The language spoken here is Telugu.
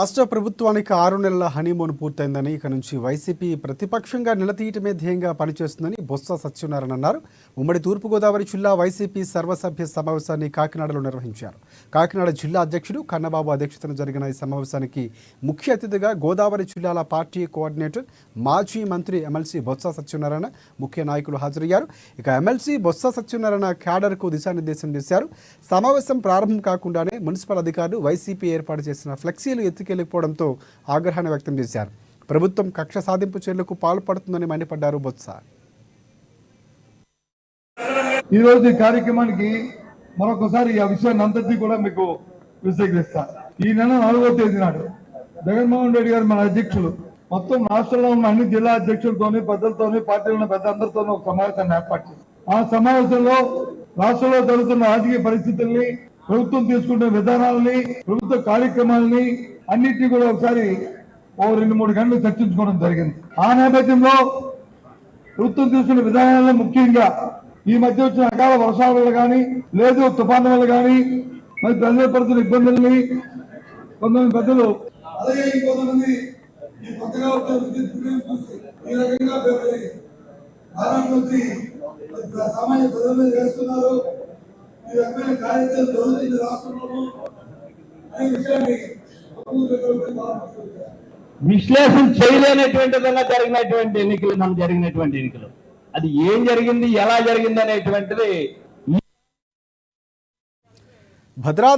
రాష్ట్ర ప్రభుత్వానికి 6 నెలల హనీమూన్ పూర్తయిందని ఇక నుంచి వైసీపీ ప్రతిపక్షంగా నిలదీయటమే ధ్యేయంగా పనిచేస్తుందని బొత్స సత్యనారాయణ అన్నారు. ఉమ్మడి తూర్పుగోదావరి జిల్లా వైసీపీ సర్వసభ్య సమావేశాన్ని కాకినాడలో నిర్వహించారు. కాకినాడ జిల్లా అధ్యక్షుడు కన్నబాబు అధ్యక్షతన జరిగిన ఈ సమావేశానికి ముఖ్య అతిథిగా గోదావరి జిల్లాల పార్టీ కోఆర్డినేటర్ మాజీ మంత్రి ఎమ్మెల్సీ బొత్స సత్యనారాయణ ముఖ్య నాయకులు హాజరయ్యారు. ఇక ఎమ్మెల్సీ బొత్స సత్యనారాయణ క్యాడర్కు దిశానిర్దేశం చేశారు. సమావేశం ప్రారంభం కాకుండానే మున్సిపల్ అధికారులు వైసీపీ ఏర్పాటు చేసిన ఫ్లెక్సీలు ఎత్తుకెళ్లిపోవడంతో ఆగ్రహాన్ని వ్యక్తం చేశారు. ప్రభుత్వం కక్ష సాధింపు చర్యలకు పాల్పడుతుందని మండిపడ్డారు బొత్స. ఈ రోజు ఈ కార్యక్రమానికి మరొకసారి ఆ విషయాన్ని అంతటి కూడా మీకు విశ్లేషిస్తా. ఈ నెల 4వ తేదీ నాడు జగన్మోహన్ రెడ్డి గారు మన అధ్యక్షులు మొత్తం రాష్ట్రంలో ఉన్న అన్ని జిల్లా అధ్యక్షులతోని పెద్దలతోని పార్టీలో ఉన్న పెద్దందరితోనూ ఒక సమావేశాన్ని ఏర్పాటు చేశారు. ఆ సమావేశంలో రాష్ట్రంలో జరుగుతున్న రాజకీయ పరిస్థితుల్ని, ప్రభుత్వం తీసుకుంటున్న విధానాలని, ప్రభుత్వ కార్యక్రమాలని అన్నింటినీ కూడా ఒకసారి 2-3 గంటలు చర్చించుకోవడం జరిగింది. ఆ నేపథ్యంలో ప్రభుత్వం తీసుకున్న విధానాల్లో ముఖ్యంగా ఈ మధ్య వచ్చిన అకాల వర్షాల వల్ల కానీ, లేదు తుఫాను వల్ల కానీ మరి ప్రజలు పడుతున్న ఇబ్బందుల్ని కొంతమంది పెద్దలు అలాగే ఇంకొంతమంది ఈ కొత్తగా ఈ రకంగా సామాన్య ప్రజల మీద వేస్తున్నారు. ఈ రకమైన కార్యక్రమం జరుగుతుంది రాష్ట్రంలో అనే విషయాన్ని విశ్లేషణ చేయలేనటువంటి విధంగా జరిగినటువంటి ఎన్నికలు, మనం జరిగినటువంటి ఎన్నికలు అది ఏం జరిగింది, ఎలా జరిగింది అనేటువంటిది భద్రా